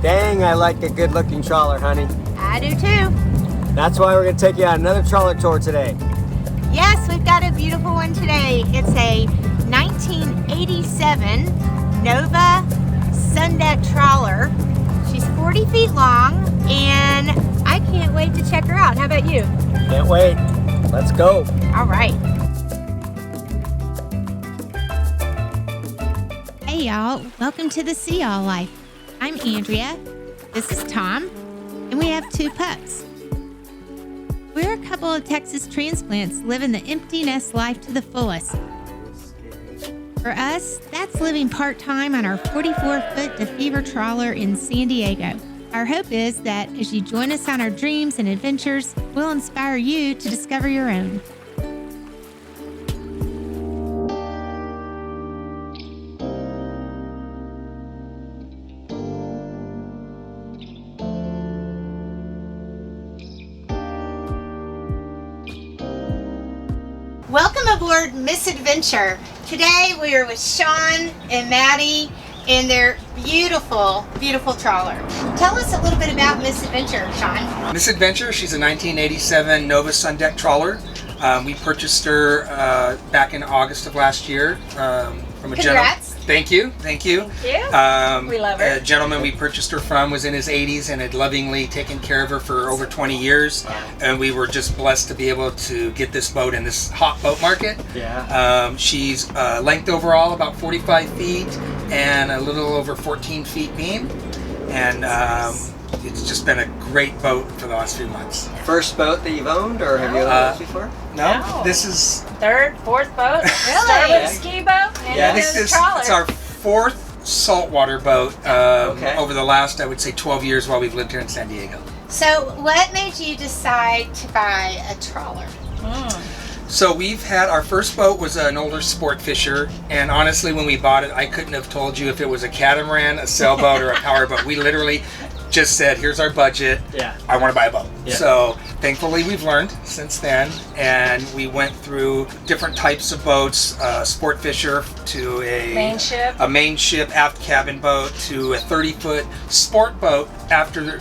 Dang, I like a good-looking trawler, honey. I do too. That's why we're going to take you on another trawler tour today. Yes, we've got a beautiful one today. It's a 1987 Nova Sundeck Trawler. She's 40 feet long, and I can't wait to check her out. How about you? Can't wait. Let's go. All right. Hey y'all, welcome to the Sea All Life. I'm Andrea, this is Tom, and we have two pups. We're a couple of Texas transplants living the empty nest life to the fullest. For us, that's living part-time on our 44-foot DeFever trawler in San Diego. Our hope is that as you join us on our dreams and adventures, we'll inspire you to discover your own. Welcome aboard Misadventure. Today we are with Sean and Maddy in their beautiful, beautiful trawler. Tell us a little bit about Misadventure, Sean. Misadventure, she's a 1987 Nova Sundeck Trawler. We purchased her back in August of last year from a gentleman. Thank you. Thank you. We love her. A gentleman we purchased her from was in his 80s and had lovingly taken care of her for over 20 years. Wow. And we were just blessed to be able to get this boat in this hot boat market. Yeah. She's length overall about 45 feet and a little over 14 feet beam. And it's just been a great boat for the last few months. First boat that you've owned, or have you owned this before? No, this is... Third, fourth boat. Really? Start with a ski boat and Yeah, then this the is trawler. it's our fourth saltwater boat over the last, I would say, 12 years while we've lived here in San Diego. So what made you decide to buy a trawler? So we've had, our first boat was an older sport fisher, and honestly when we bought it, I couldn't have told you if it was a catamaran, a sailboat, or a power boat. We literally just said, here's our budget, Yeah. I want to buy a boat. Yeah. So thankfully we've learned since then, and we went through different types of boats, sport fisher to a main ship aft cabin boat to a 30-foot sport boat. After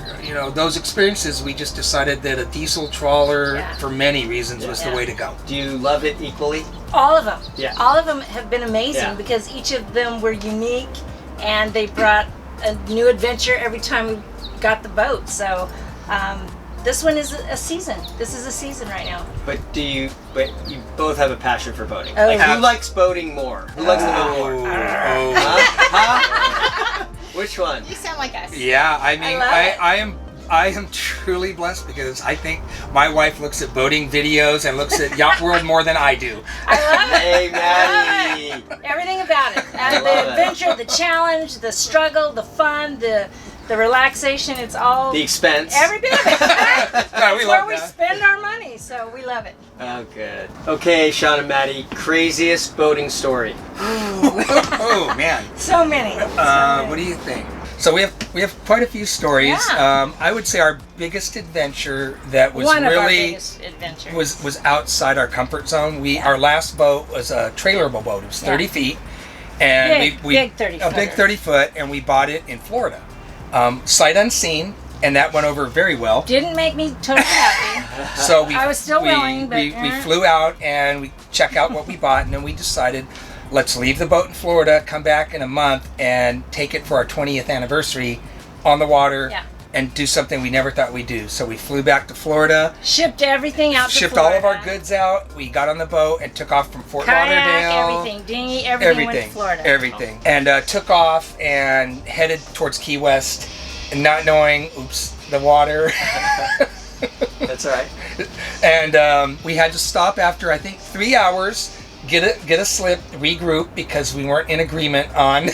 those experiences, we just decided that a diesel trawler for many reasons was the way to go. Do you love it equally? All of them. Yeah. All of them have been amazing because each of them were unique and they brought a new adventure every time we got the boat. So this one is a season. This is a season right now. But you both have a passion for boating. Oh, Like, who likes boating more? Who likes the boat more? Huh? Which one? You sound like us. Yeah, I mean, I am truly blessed because I think my wife looks at boating videos and looks at Yacht World more than I do. I love it. Hey, Maddy. Everything about it. And the adventure, the challenge, the struggle, the fun, the relaxation, it's all... The expense. Every bit of it. Yeah, we It's love where we that. spend our money, so we love it. Oh, good. Okay, Sean and Maddy, craziest boating story. Oh man. So many. What do you think? So we have quite a few stories. Yeah. I would say our biggest adventure that was One of our really biggest adventures. was outside our comfort zone. Our last boat was a trailerable boat. It was 30 feet, and Big 30 a big 30 foot, and we bought it in Florida, sight unseen, and that went over very well. Didn't make me totally happy. So I was still willing, but we flew out and we checked out what we bought, and then we decided, let's leave the boat in Florida, come back in a month, and take it for our 20th anniversary on the water and do something we never thought we'd do. So we flew back to Florida. Shipped everything out to Shipped Florida. all of our goods out. We got on the boat and took off from Fort Kayak, Lauderdale. everything, dinghy, everything went to Florida. Everything. And took off and headed towards Key West, and not knowing, the water. That's all right. And we had to stop after, I think, 3 hours, get a slip, regroup, because we weren't in agreement on...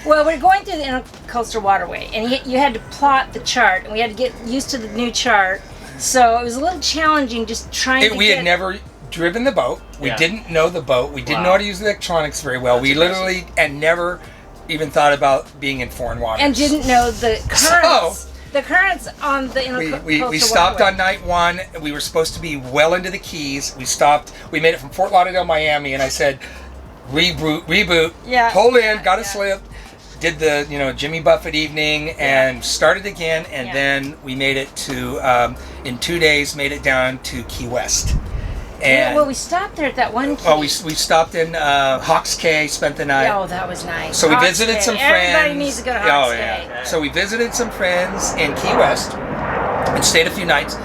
Well, we're going through the Intercoastal Waterway, and you had to plot the chart, and we had to get used to the new chart. So it was a little challenging just trying to We had never driven the boat. We didn't know the boat. We didn't know how to use the electronics very well. We literally never even thought about being in foreign waters. And didn't know the currents. The currents on the Intercoastal we stopped Waterway. on night one. We were supposed to be well into the Keys. We stopped. We made it from Fort Lauderdale, Miami, and I said, reboot, Yeah. pull in, got a slip. did the Jimmy Buffett evening and started again, and then we made it to in 2 days made it down to Key West. And well, we stopped there at that one key. oh, we stopped in Hawks Cay, spent the night. Oh, that was nice. So we Hawks visited Cay. some friends. Everybody needs to go to Hawks Cay. So we visited some friends in Key West and stayed a few nights,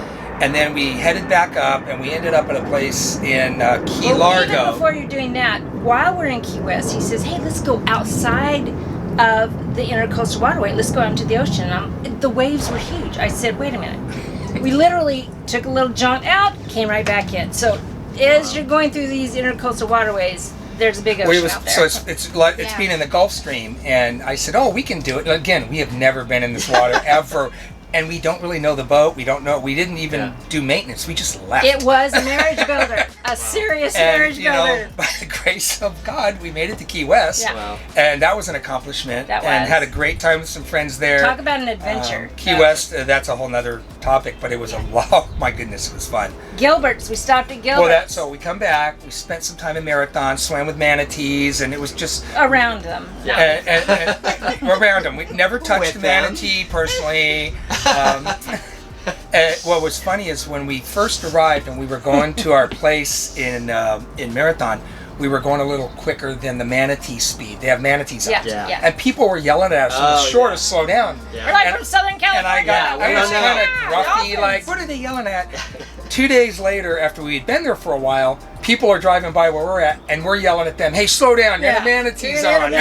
and then we headed back up, and we ended up at a place in Key Largo. Even before you're doing that, while we're in Key West, he says, "Hey, let's go outside of the intercoastal waterway. Let's go out into the ocean." The waves were huge. I said, "Wait a minute." We literally took a little jaunt out, came right back in. So as you're going through these intercoastal waterways, there's a big ocean out there. So it's like it's been in the Gulf Stream, and I said, "Oh, we can do it." And again, we have never been in this water ever, and we don't really know the boat. We don't know. We didn't even do maintenance. We just left. It was a marriage builder, a serious marriage builder. By the grace of God, we made it to Key West, Wow. and that was an accomplishment. That and was. had a great time with some friends there. Talk about an adventure. Key West, that's a whole nother topic, but it was a lot. Oh my goodness, it was fun. Gilbert's. We stopped at Gilbert's. Well, so we come back. We spent some time in Marathon, swam with manatees, and it was just around them. and around them. We never touched With a them. manatee personally. What was funny is when we first arrived and we were going to our place in Marathon, we were going a little quicker than the manatee speed. They have manatees out there. Yeah. And people were yelling at us on the shore to slow down. Yeah. We're like And- from Southern California. And I was we don't kind of know. gruffy, like, what are they yelling at? 2 days later, after we had been there for a while, people are driving by where we're at, and we're yelling at them, "Hey, slow down, the manatees on."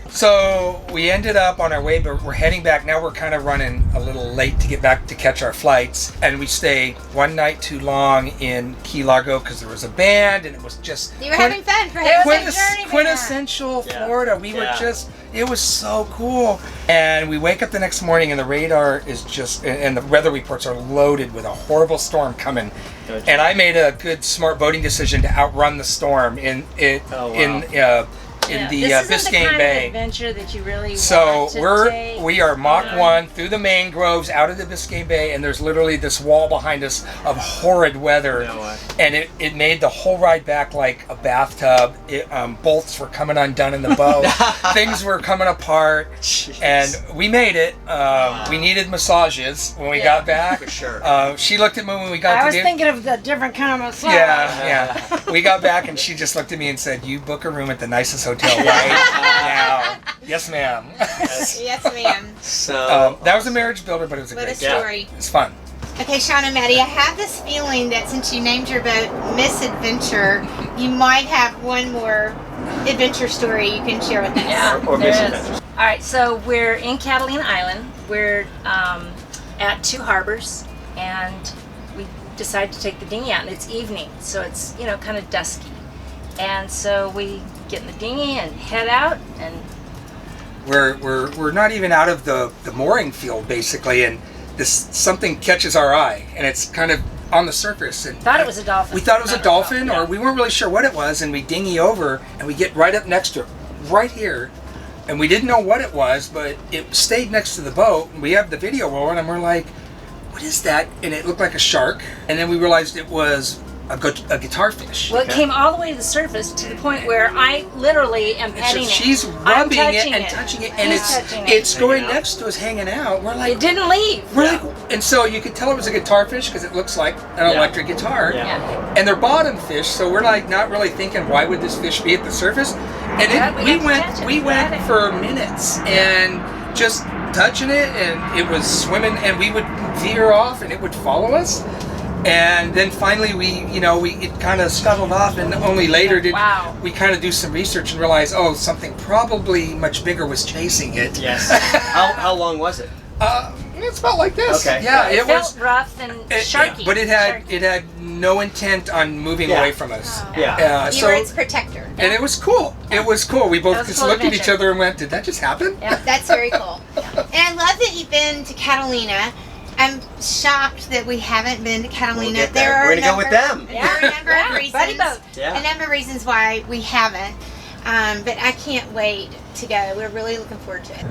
So we ended up on our way, but we're heading back. Now we're kind of running a little late to get back to catch our flights, and we stayed one night too long in Key Largo because there was a band, and it was just You were having fun for It was heaven's a sake. journey, man. quintessential Yeah. Florida. We were Yeah. just, it was so cool. And we wake up the next morning and the radar is just, and the weather reports are loaded with a horrible storm coming. Gotcha. And I made a good, smart boating decision to outrun the storm in Oh, wow. the this isn't Biscayne the kind Bay. of adventure that you really So want to take. we are Mach 1 through the mangroves out of the Biscayne Bay, and there's literally this wall behind us of horrid weather. No way. And it made the whole ride back like a bathtub. Bolts were coming undone in the boat. Things were coming apart. Jeez. And we made it. We needed massages when we got back. For sure. She looked at me when we got I to was the thinking of a different kind of massage. yeah. We got back and she just looked at me and said, "You book a room at the nicest hotel right now." Yes, ma'am. Yes, ma'am. So That was a marriage builder, but it was a What a great story. It's fun. Okay, Sean and Maddy, I have this feeling that since you named your boat Misadventure, you might have one more adventure story you can share with us. Yeah, Or there misadventures. is. All right, so we're in Catalina Island. We're at two harbors, and we decided to take the dinghy out, and it's evening, so it's kind of dusky, and so we get in the dinghy and head out, and We're not even out of the mooring field basically, and something catches our eye, and it's kind of on the surface. And thought it was a dolphin. We thought it was a dolphin, Yeah. or we weren't really sure what it was, and we dinghy over, and we get right up next to it, right here, and we didn't know what it was, but it stayed next to the boat. We have the video rolling, and we're like, "What is that?" And it looked like a shark, and then we realized it was a guitar fish. Well, it came all the way to the surface to the point where I literally am And so petting it. she's I'm rubbing it touching and touching it, and He's it's touching it. it's going Hanging out. next to us, hanging out. We're like, It didn't leave. we're like, and so you could tell it was a guitar fish because it looks like an Yeah. electric guitar. Yeah. Yeah. And they're bottom fish, so we're like not really thinking why would this fish be at the surface. And Yeah, we had to catch it. we We went had it. for minutes and just touching it, and it was swimming, and we would veer off, and it would follow us. And then finally it kind of scuttled off, and only later did Wow. we kind of do some research and realize, oh, something probably much bigger was chasing it. Yes. How long was it? It's about like this. Okay. Yeah, It it felt was. rough and sharky. But it had no intent on moving Yeah. away from us. Yeah. You were its protector. And it was cool. It was cool. We That both was just cool looked at each adventure. other and went, "Did that just happen?" Yeah. That's very cool. And I love that you've been to Catalina. I'm shocked that we haven't been to Catalina. We'll get there. We're a gonna go with number- them. There are a number of Buddy reasons. boat. Yeah. A number of reasons why we haven't. But I can't wait to go. We're really looking forward to it.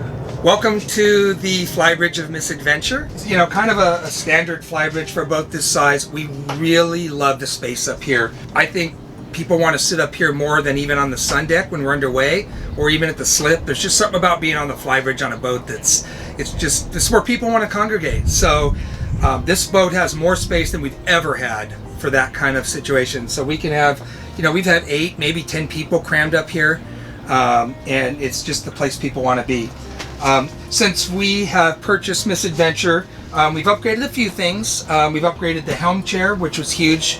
Welcome to the Flybridge of Misadventure. Kind of a standard flybridge for a boat this size. We really love the space up here. I think people want to sit up here more than even on the sun deck when we're underway, or even at the slip. There's just something about being on the Flybridge on a boat this is where people want to congregate. So this boat has more space than we've ever had for that kind of situation. So we can have, we've had 8, maybe 10 people crammed up here, and it's just the place people want to be. Since we have purchased Misadventure, we've upgraded a few things. We've upgraded the helm chair, which was huge.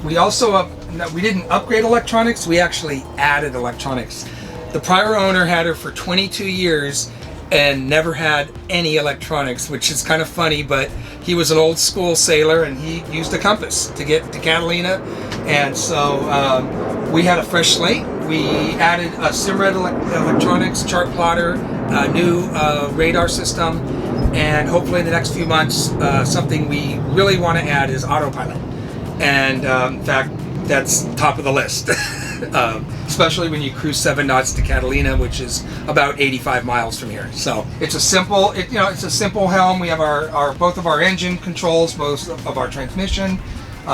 We also we didn't upgrade electronics, we actually added electronics. The prior owner had her for 22 years and never had any electronics, which is kind of funny, but he was an old school sailor and he used a compass to get to Catalina. And so we had a fresh slate. We added a Simrad electronics, chart plotter, a new radar system, and hopefully in the next few months, something we really want to add is autopilot. And in fact, that's top of the list, especially when you cruise 7 knots to Catalina, which is about 85 miles from here. So it's a simple, it's a simple helm. We have our both of our engine controls, both of our transmission,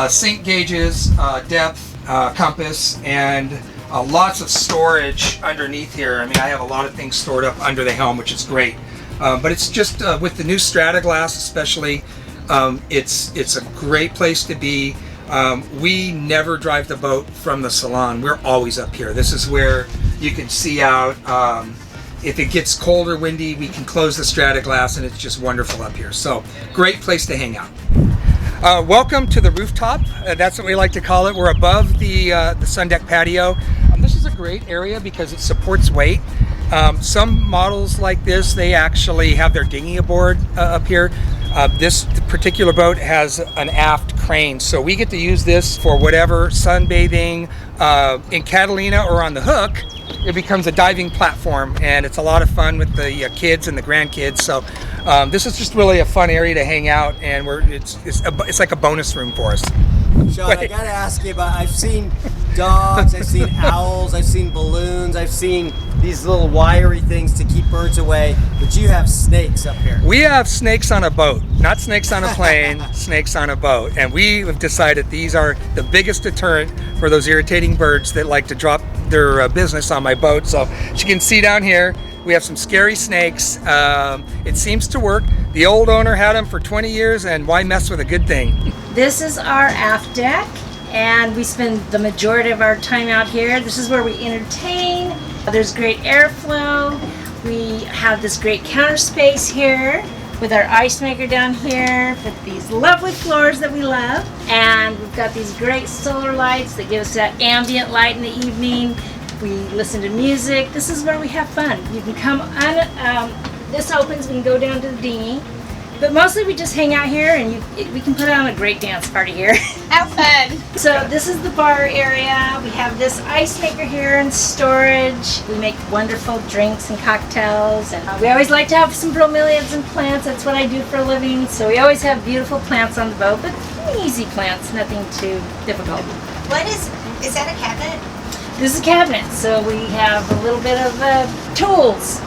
sync gauges, depth, compass, and lots of storage underneath here. I mean, I have a lot of things stored up under the helm, which is great. But it's just with the new Strata glass, especially, it's a great place to be. We never drive the boat from the Salon. We're always up here. This is where you can see out. If it gets cold or windy, we can close the Strata glass, and it's just wonderful up here. So great place to hang out. Welcome to the rooftop. That's what we like to call it. We're above the Sundeck patio. This is a great area because it supports weight. Some models like this, they actually have their dinghy aboard up here. This particular boat has an aft crane, so we get to use this for whatever, sunbathing, in Catalina or on the Hook. It becomes a diving platform, and it's a lot of fun with the kids and the grandkids. So this is just really a fun area to hang out, and it's like a bonus room for us. Sean, I gotta ask you about, I've seen dogs, I've seen owls, I've seen balloons, I've seen these little wiry things to keep birds away, but you have snakes up here. We have snakes on a boat, not snakes on a plane, snakes on a boat. And we have decided these are the biggest deterrent for those irritating birds that like to drop their business on my boat. So as you can see down here, we have some scary snakes. It seems to work. The old owner had them for 20 years, and why mess with a good thing? This is our aft deck, and we spend the majority of our time out here. This is where we entertain. There's great airflow. We have this great counter space here with our ice maker down here with these lovely floors that we love. And we've got these great solar lights that give us that ambient light in the evening. We listen to music. This is where we have fun. You can come on, this opens, we can go down to the dinghy. But mostly we just hang out here, and we can put on a great dance party here. Have fun. So this is the bar area. We have this ice maker here and storage. We make wonderful drinks and cocktails, and we always like to have some bromeliads and plants. That's what I do for a living. So we always have beautiful plants on the boat, but easy plants, nothing too difficult. What is that a cabinet? This is a cabinet, so we have a little bit of tools.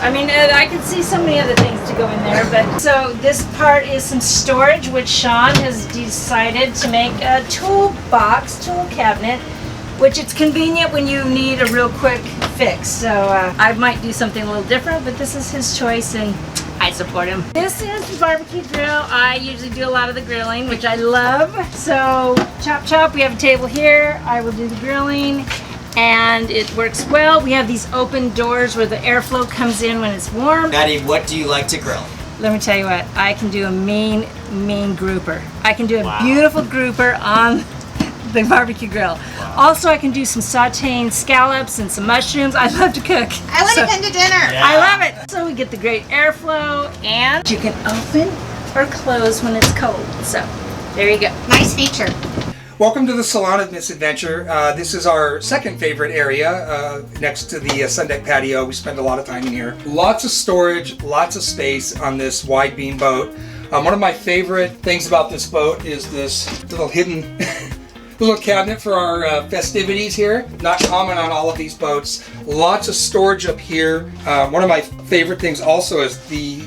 I mean, I can see so many other things to go in there, but so this part is some storage, which Sean has decided to make a tool cabinet, which it's convenient when you need a real quick fix. So I might do something a little different, but this is his choice, and I support him. This is the barbecue grill. I usually do a lot of the grilling, which I love. So chop, we have a table here. I will do the grilling, and it works well. We have these open doors where the airflow comes in when it's warm. Maddie, what do you like to grill? Let me tell you what, I can do a mean grouper. I can do a beautiful grouper on the barbecue grill. Wow. Also, I can do some sauteing scallops and some mushrooms. I love to cook. I want to come to dinner. Yeah. I love it. So we get the great airflow, and you can open or close when it's cold. So there you go. Nice feature. Welcome to the Salon of Misadventure. This is our second favorite area next to the Sundeck patio. We spend a lot of time in here. Lots of storage, lots of space on this wide beam boat. One of my favorite things about this boat is this little hidden little cabinet for our festivities here. Not common on all of these boats. Lots of storage up here. One of my favorite things also is the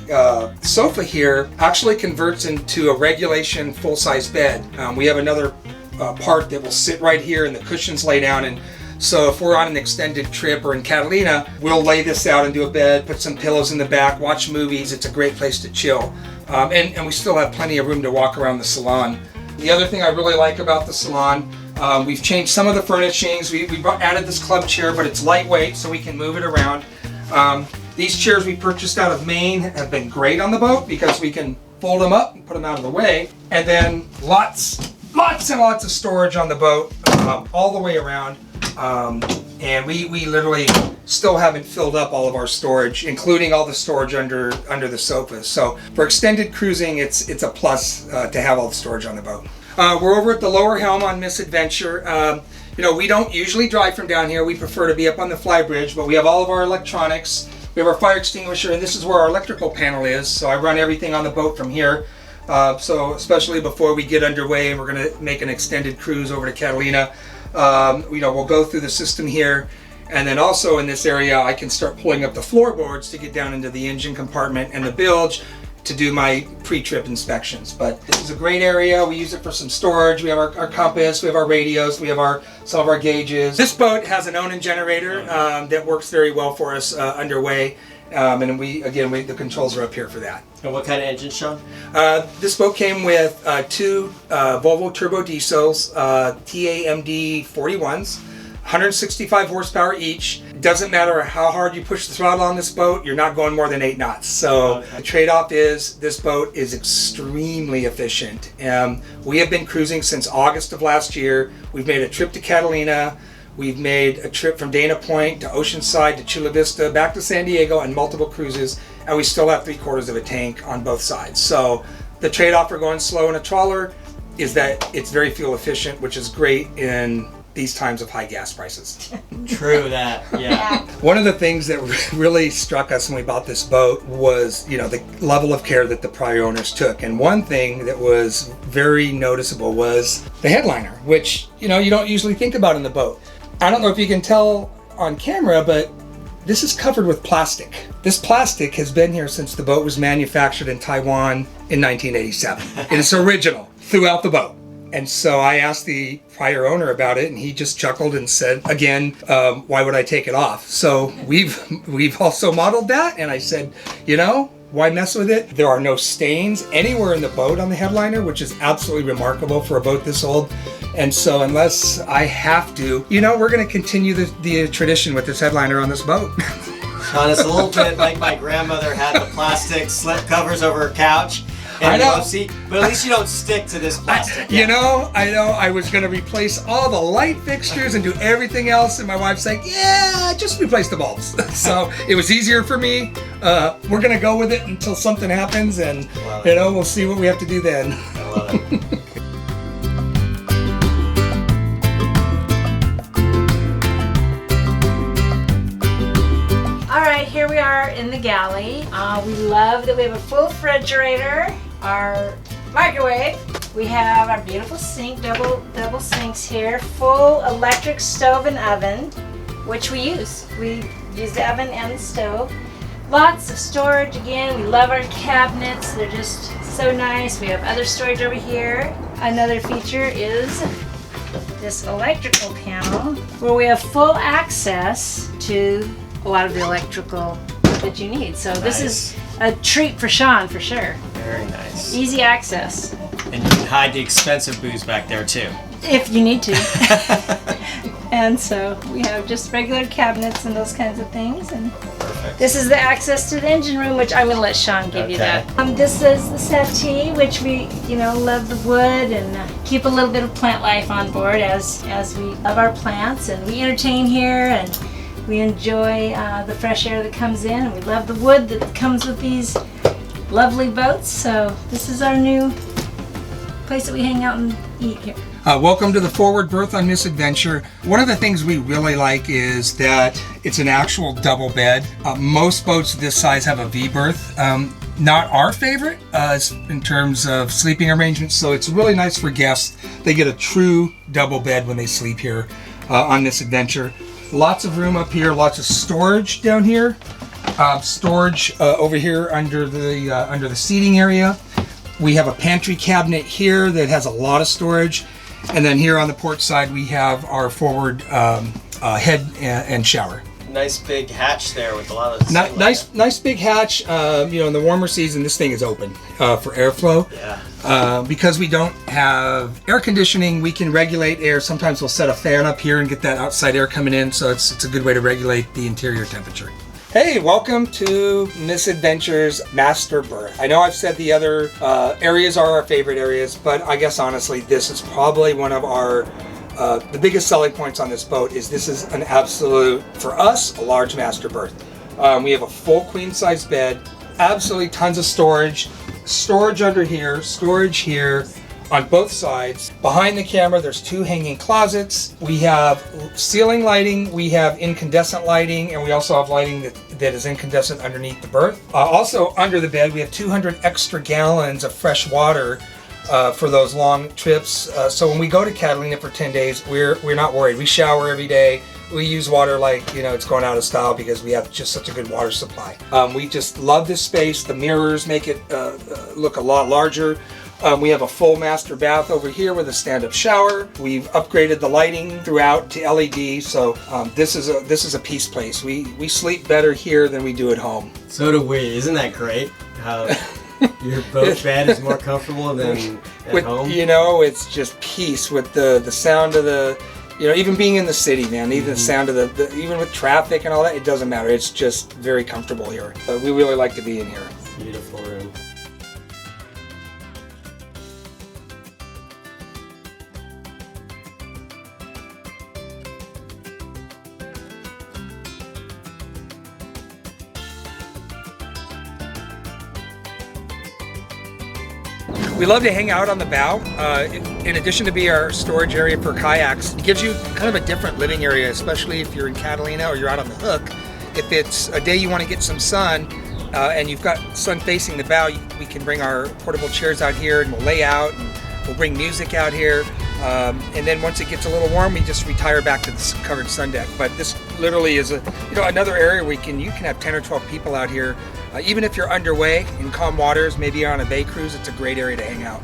sofa here actually converts into a regulation full-size bed. We have another part that will sit right here and the cushions lay down. And so if we're on an extended trip or in Catalina, we'll lay this out into a bed, put some pillows in the back, watch movies. It's a great place to chill. And we still have plenty of room to walk around the salon. The other thing I really like about the salon, we've changed some of the furnishings. We added this club chair, but it's lightweight so we can move it around. These chairs we purchased out of Maine have been great on the boat because we can fold them up and put them out of the way. And then lots and lots of storage on the boat all the way around. And we literally still haven't filled up all of our storage, including all the storage under the sofas. So for extended cruising, it's a plus to have all the storage on the boat. We're over at the lower helm on Misadventure. We don't usually drive from down here. We prefer to be up on the Flybridge, but we have all of our electronics. We have our fire extinguisher, and this is where our electrical panel is. So I run everything on the boat from here. So especially before we get underway and we're going to make an extended cruise over to Catalina, we'll go through the system here. And then also in this area, I can start pulling up the floorboards to get down into the engine compartment and the bilge to do my pre-trip inspections. But this is a great area. We use it for some storage. We have our compass, we have our radios, we have some of our gauges. This boat has an Onan generator that works very well for us underway. And the controls are up here for that. And what kind of engine, Sean? This boat came with two Volvo turbo diesels, TAMD 41s, 165 horsepower each. Doesn't matter how hard you push the throttle on this boat, you're not going more than 8 knots. So the trade-off is this boat is extremely efficient. We have been cruising since August of last year. We've made a trip to Catalina. We've made a trip from Dana Point to Oceanside to Chula Vista, back to San Diego, and multiple cruises, and we still have 3/4 of a tank on both sides. So the trade-off for going slow in a trawler is that it's very fuel efficient, which is great in these times of high gas prices. True that, yeah. One of the things that really struck us when we bought this boat was, the level of care that the prior owners took. And one thing that was very noticeable was the headliner, which, you don't usually think about in the boat. I don't know if you can tell on camera, but this is covered with plastic. This plastic has been here since the boat was manufactured in Taiwan in 1987. It's original throughout the boat. And so I asked the prior owner about it, and he just chuckled and said, again, why would I take it off? So we've also modeled that, and I said, why mess with it? There are no stains anywhere in the boat on the headliner, which is absolutely remarkable for a boat this old. And so unless I have to, we're going to continue the tradition with this headliner on this boat. Sean, it's a little bit like my grandmother had the plastic slip covers over her couch. I know. But at least you don't stick to this plastic. I know. I was going to replace all the light fixtures and do everything else. And my wife's like, yeah, just replace the bulbs. So it was easier for me. We're going to go with it until something happens. And, we'll see what we have to do then. I love it. All right, here we are in the galley. We love that we have a full refrigerator, our microwave. We have our beautiful sink, double sinks here, full electric stove and oven, which we use. We use the oven and the stove. Lots of storage again. We love our cabinets. They're just so nice. We have other storage over here. Another feature is this electrical panel where we have full access to a lot of the electrical that you need. So this is a treat for Sean for sure. Very nice. Easy access. And you can hide the expensive booze back there too. If you need to. And so we have just regular cabinets and those kinds of things. And Perfect. this is the access to the engine room, which I'm going to let Sean give you that. This is the settee, which we, love the wood and keep a little bit of plant life on board as we love our plants and we entertain here and we enjoy the fresh air that comes in, and we love the wood that comes with these lovely boats. So this is our new place that we hang out and eat here. Welcome to the forward berth on Misadventure. One of the things we really like is that it's an actual double bed. Most boats this size have a V berth. Not our favorite in terms of sleeping arrangements, so it's really nice for guests. They get a true double bed when they sleep here on Misadventure. Lots of room up here, lots of storage down here. Storage over here under the seating area. We have a pantry cabinet here that has a lot of storage. And then here on the port side, we have our forward head and shower. Nice big hatch there with a lot of sunlight. Nice big hatch. In the warmer season, this thing is open for airflow. Yeah. Because we don't have air conditioning, we can regulate air. Sometimes we'll set a fan up here and get that outside air coming in, so it's a good way to regulate the interior temperature. Hey, welcome to Misadventure's Master Berth. I know I've said the other areas are our favorite areas, but I guess honestly, this is probably one of our the biggest selling points on this boat. This is an absolute, for us, a large master berth. We have a full queen size bed, absolutely tons of storage under here, storage here on both sides. Behind the camera, there's 2 hanging closets. We have ceiling lighting, we have incandescent lighting, and we also have lighting that is incandescent underneath the berth. Also under the bed, we have 200 extra gallons of fresh water for those long trips. So when we go to Catalina for 10 days, we're not worried. We shower every day. We use water like, it's going out of style because we have just such a good water supply. We just love this space. The mirrors make it look a lot larger. We have a full master bath over here with a stand-up shower. We've upgraded the lighting throughout to LED. So this is a peace place. We sleep better here than we do at home. So do we. Isn't that great? How your boat bed is more comfortable than at home? It's just peace with the sound of the, even being in the city, man, even the sound of the even with traffic and all that, it doesn't matter. It's just very comfortable here. But we really like to be in here. Beautiful room. We love to hang out on the bow. In addition to be our storage area for kayaks, it gives you kind of a different living area, especially if you're in Catalina or you're out on the hook. If it's a day you want to get some sun and you've got sun facing the bow, we can bring our portable chairs out here and we'll lay out and we'll bring music out here. And then once it gets a little warm, we just retire back to the covered sun deck. But this literally is another area where you can have 10 or 12 people out here. Even if you're underway in calm waters, maybe you're on a bay cruise, it's a great area to hang out.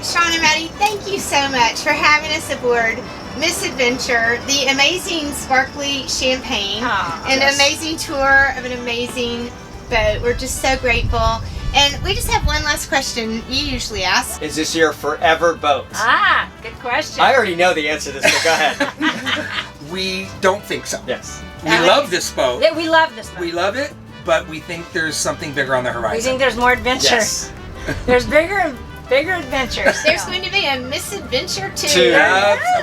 Sean and Maddy, thank you so much for having us aboard Misadventure, the amazing sparkly champagne, amazing tour of an amazing boat. We're just so grateful. And we just have one last question you usually ask. Is this your forever boat? Good question. I already know the answer to this, but go ahead. We don't think so. Yes. We love this boat. Yeah, we love this boat. We love it, but we think there's something bigger on the horizon. We think there's more adventure. Yes. There's bigger adventures. There's going to be a Misadventure too.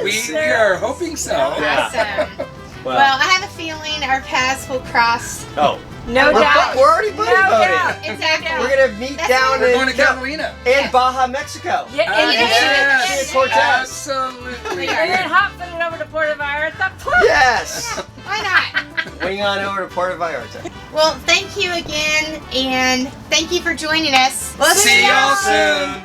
We are hoping so. Awesome. Well, I have a feeling our paths will cross. Oh. No doubt. We're already buddy boating. Exactly. We're going to meet down We're going to Catalina. in Baja, Mexico. Yeah, Absolutely. and then hop footed over to Puerto Vallarta. Yes. Why not? Wing on over to Puerto Vallarta. Well, thank you again, and thank you for joining us. We'll See y'all soon.